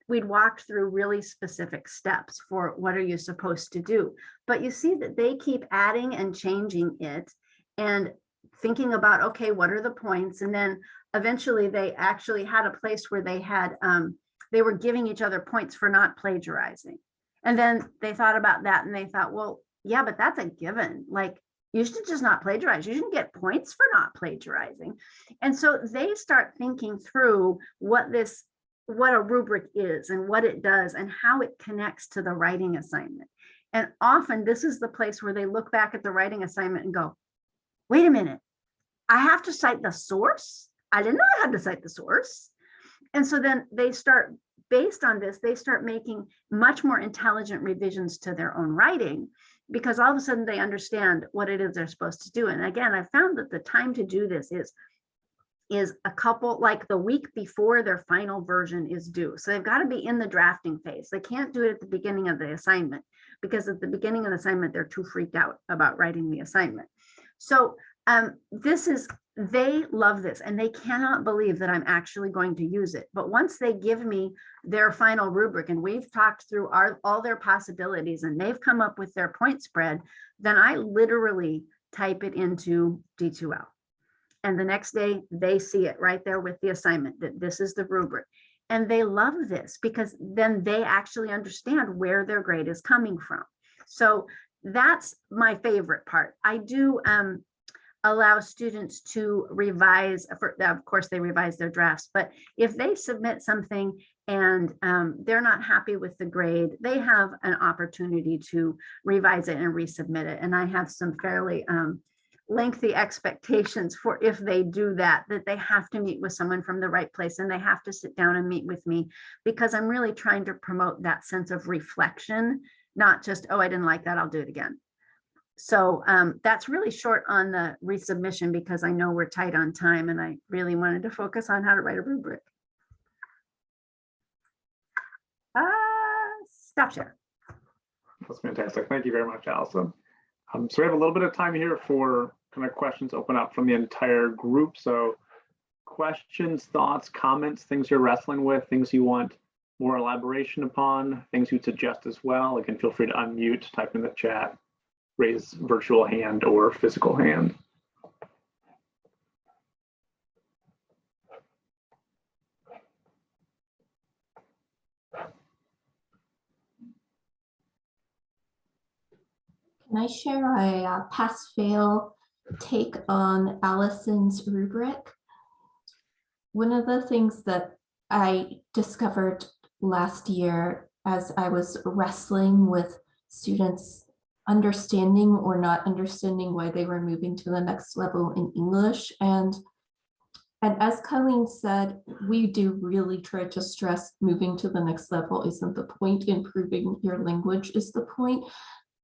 we'd walked through really specific steps for what are you supposed to do. But you see that they keep adding and changing it and thinking about, okay, what are the points? And then eventually they actually had a place where they were giving each other points for not plagiarizing. And then they thought about that and they thought, well, yeah, but that's a given. Like, you should just not plagiarize. You shouldn't get points for not plagiarizing. And so they start thinking through what a rubric is and what it does and how it connects to the writing assignment. And often this is the place where they look back at the writing assignment and go, wait a minute, I have to cite the source? I didn't know I had to cite the source. And so then they start, based on this, they start making much more intelligent revisions to their own writing, because all of a sudden they understand what it is they're supposed to do. And again, I found that the time to do this is a couple, like the week before their final version is due. So they've got to be in the drafting phase. They can't do it at the beginning of the assignment because at the beginning of the assignment, they're too freaked out about writing the assignment. So they love this and they cannot believe that I'm actually going to use it. But once they give me their final rubric and we've talked through all their possibilities and they've come up with their point spread, then I literally type it into D2L. And the next day they see it right there with the assignment that this is the rubric. And they love this because then they actually understand where their grade is coming from. So that's my favorite part. I do allow students to revise, of course they revise their drafts, but if they submit something and they're not happy with the grade, they have an opportunity to revise it and resubmit it. And I have some fairly lengthy expectations for if they do that they have to meet with someone from the right place and they have to sit down and meet with me, because I'm really trying to promote that sense of reflection, not just, oh, I didn't like that, I'll do it again. So that's really short on the resubmission because I know we're tight on time and I really wanted to focus on how to write a rubric. Stop share. That's fantastic. Thank you very much, Allison. So we have a little bit of time here for kind of questions open up from the entire group. So questions, thoughts, comments, things you're wrestling with, things you want more elaboration upon, things you'd suggest as well. Again, feel free to unmute, type in the chat, raise virtual hand or physical hand. Can I share a pass-fail take on Allison's rubric. One of the things that I discovered last year as I was wrestling with students understanding or not understanding why they were moving to the next level in English. And as Colleen said, we do really try to stress moving to the next level isn't the point, improving your language is the point.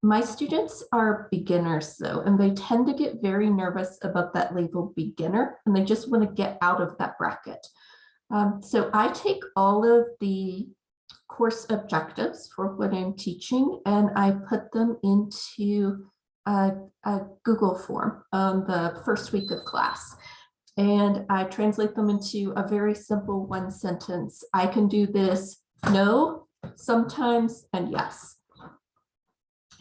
My students are beginners though, and they tend to get very nervous about that label beginner, and they just want to get out of that bracket. So I take all of the course objectives for what I'm teaching, and I put them into a Google form on the first week of class. And I translate them into a very simple one sentence. I can do this, no, sometimes, and yes.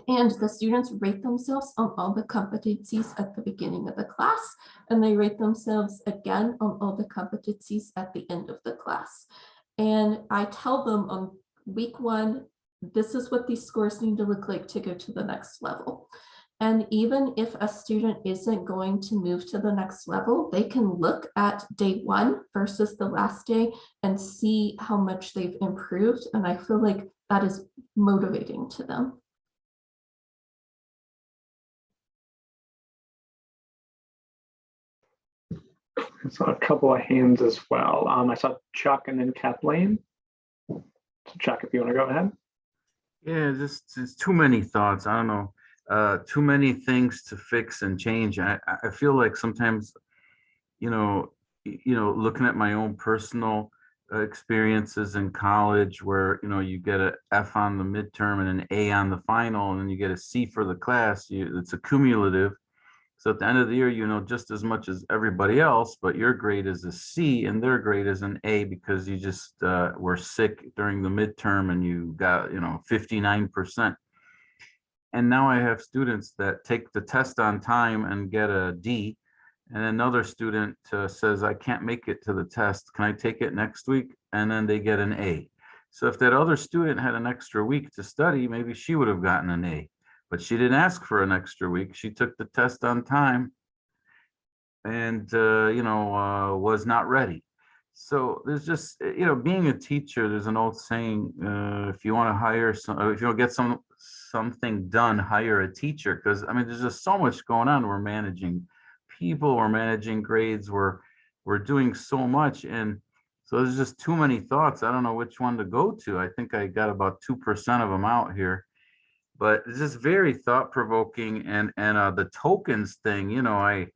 And the students rate themselves on all the competencies at the beginning of the class, and they rate themselves again on all the competencies at the end of the class. And I tell them on week 1, this is what these scores need to look like to go to the next level. And even if a student isn't going to move to the next level, they can look at day 1 versus the last day and see how much they've improved. And I feel like that is motivating to them. I saw a couple of hands as well. I saw Chuck and then Kathleen. So Chuck, if you want to go ahead. Yeah, just too many thoughts. I don't know. Too many things to fix and change. I feel like sometimes, looking at my own personal experiences in college where, you get an F on the midterm and an A on the final, and then you get a C for the class. It's a cumulative. So at the end of the year, you know just as much as everybody else, but your grade is a C and their grade is an A because you just were sick during the midterm and you got, 59%. And now I have students that take the test on time and get a D, and another student says, I can't make it to the test. Can I take it next week? And then they get an A. So if that other student had an extra week to study, maybe she would have gotten an A. But she didn't ask for an extra week. She took the test on time and, was not ready. So there's just, being a teacher, there's an old saying, if you want to hire if you want to get something done, hire a teacher. Because, there's just so much going on. We're managing people, we're managing grades, we're doing so much. And so there's just too many thoughts. I don't know which one to go to. I think I got about 2% of them out here. But it's just very thought provoking, and the tokens thing, I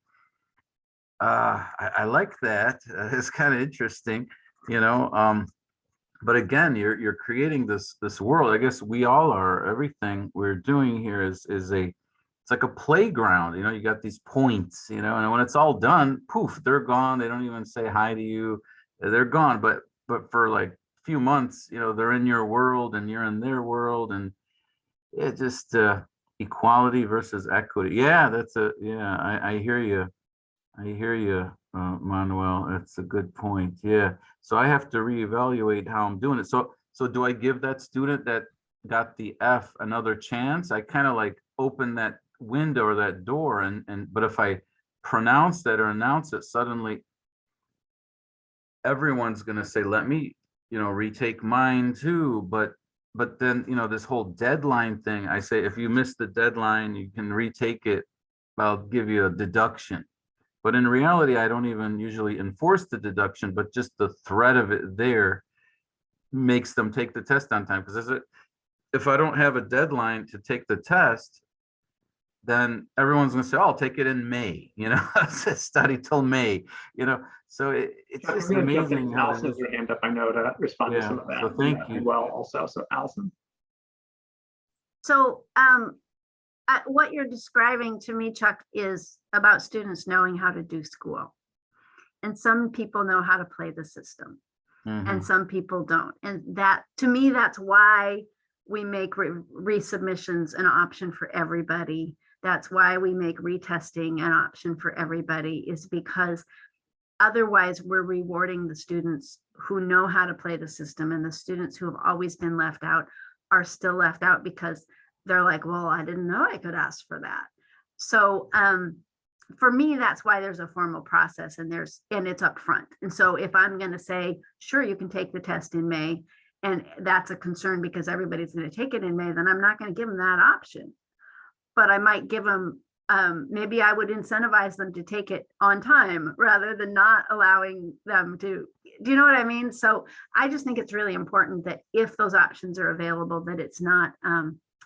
like that. It's kind of interesting, But again, you're creating this world. I guess we all are. Everything we're doing here is it's like a playground. You got these points, and when it's all done, poof, they're gone. They don't even say hi to you. They're gone. But for like a few months, they're in your world and you're in their world, and yeah, just equality versus equity. Yeah, I hear you. Manuel. That's a good point. Yeah. So I have to reevaluate how I'm doing it. So do I give that student that got the F another chance? I kind of like open that window or that door, but if I pronounce that or announce it, suddenly everyone's gonna say, let me, retake mine too. But then, this whole deadline thing, I say, if you miss the deadline, you can retake it. I'll give you a deduction. But in reality, I don't even usually enforce the deduction, but just the threat of it there makes them take the test on time. Because if I don't have a deadline to take the test, then everyone's going to say, oh, I'll take it in May, study till May, So it's just amazing. Allison's your hand up, I know, to respond to some of that. So thank you. Well, also, so Allison. So what you're describing to me, Chuck, is about students knowing how to do school. And some people know how to play the system, and some people don't. And that, to me, that's why we make resubmissions an option for everybody. That's why we make retesting an option for everybody, is because otherwise we're rewarding the students who know how to play the system, and the students who have always been left out are still left out because they're like, well, I didn't know I could ask for that. So for me, that's why there's a formal process and it's upfront. And so if I'm going to say, sure, you can take the test in May, and that's a concern because everybody's going to take it in May, then I'm not going to give them that option. But I might give them, maybe I would incentivize them to take it on time rather than not allowing them to, do you know what I mean? So I just think it's really important that if those options are available, that it's not,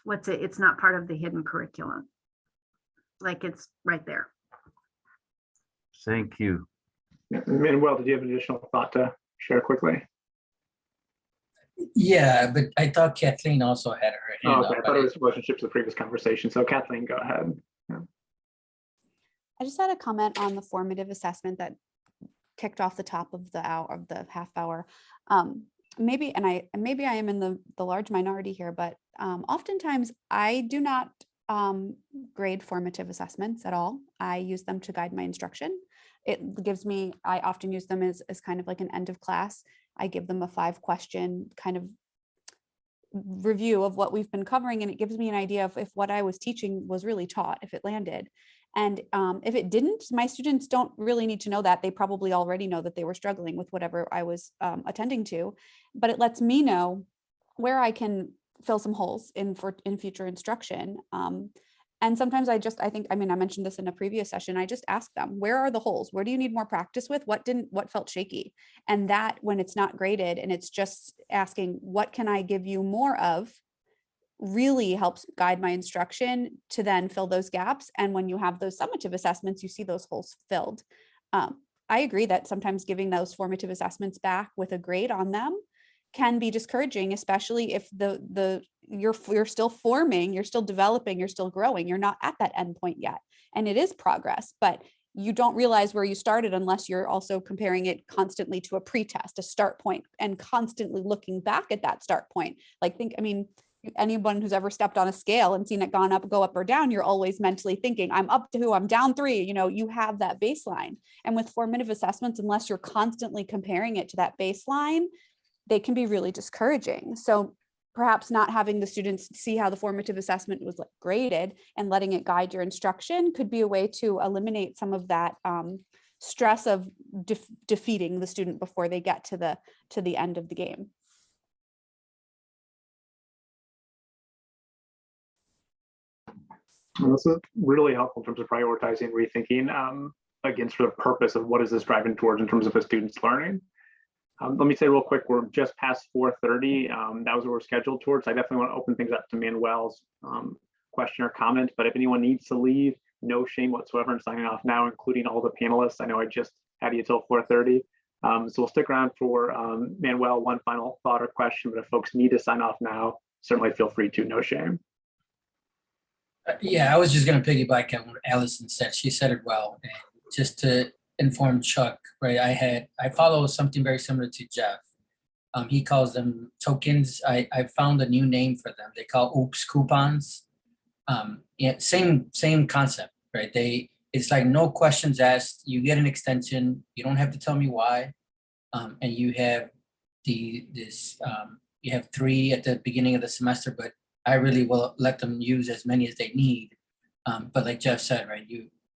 it's not part of the hidden curriculum. Like it's right there. Thank you. Manuel, did you have an additional thought to share quickly? Yeah, but I thought Kathleen also had her hand Oh, okay, up. I thought it was relationship to the previous conversation. So Kathleen, go ahead. I just had a comment on the formative assessment that kicked off the top of the hour of the half hour. Maybe I am in the large minority here, but oftentimes I do not grade formative assessments at all. I use them to guide my instruction. I often use them as kind of like an end of class. I give them a 5-question kind of review of what we've been covering, and it gives me an idea of if what I was teaching was really taught, if it landed. And if it didn't, my students don't really need to know that. They probably already know that they were struggling with whatever I was attending to, but it lets me know where I can fill some holes in future instruction. And sometimes I mentioned this in a previous session, I just ask them, where are the holes? Where do you need more practice with? What felt shaky? And that, when it's not graded and it's just asking, what can I give you more of, really helps guide my instruction to then fill those gaps. And when you have those summative assessments, you see those holes filled. I agree that sometimes giving those formative assessments back with a grade on them can be discouraging, especially if you're still forming, you're still developing, you're still growing, you're not at that end point yet. And it is progress, but you don't realize where you started unless you're also comparing it constantly to a pretest, a start point, and constantly looking back at that start point. Anyone who's ever stepped on a scale and seen it go up or down, you're always mentally thinking, I'm up 2, I'm down 3, you have that baseline. And with formative assessments, unless you're constantly comparing it to that baseline, they can be really discouraging. So perhaps not having the students see how the formative assessment was graded and letting it guide your instruction could be a way to eliminate some of that stress of defeating the student before they get to the end of the game. And this is really helpful in terms of prioritizing, rethinking, again, for the purpose of what is this driving towards in terms of a student's learning. Let me say real quick, we're just past 4:30. That was what we're scheduled towards. I definitely want to open things up to Manuel's question or comment, but if anyone needs to leave, no shame whatsoever in signing off now, including all the panelists. I know I just had you till 4:30. So we'll stick around for Manuel, one final thought or question, but if folks need to sign off now, certainly feel free to, no shame. Yeah, I was just going to piggyback on what Allison said. She said it well. And just to inform Chuck, right? I follow something very similar to Jeff. He calls them tokens. I found a new name for them. They call oops coupons. Yeah, same concept, right? It's like no questions asked. You get an extension. You don't have to tell me why. And you have you have 3 at the beginning of the semester, but I really will let them use as many as they need. But like Jeff said, right,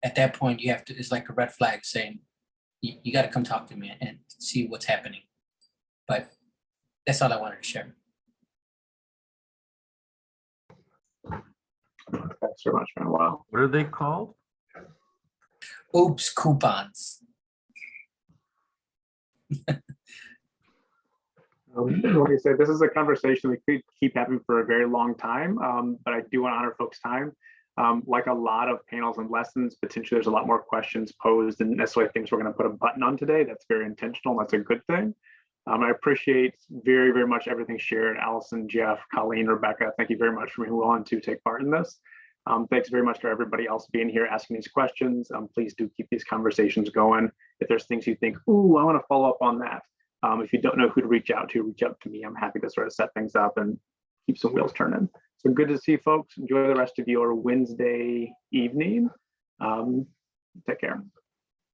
at that point you have to, it's like a red flag saying, you got to come talk to me and see what's happening. But that's all I wanted to share. Thanks so much, Manuel. What are they called? Oops coupons. Like I said, this is a conversation we could keep having for a very long time, but I do want to honor folks' time. Like a lot of panels and lessons, potentially there's a lot more questions posed and necessarily things we're going to put a button on today. That's very intentional. That's a good thing. I appreciate very, very much everything shared. Allison, Jeff, Colleen, Rebecca, thank you very much for being willing to take part in this. Thanks very much for everybody else being here asking these questions. Please do keep these conversations going. If there's things you think, ooh, I want to follow up on that. If you don't know who to reach out to me. I'm happy to sort of set things up and keep some wheels turning. So good to see folks. Enjoy the rest of your Wednesday evening. Take care.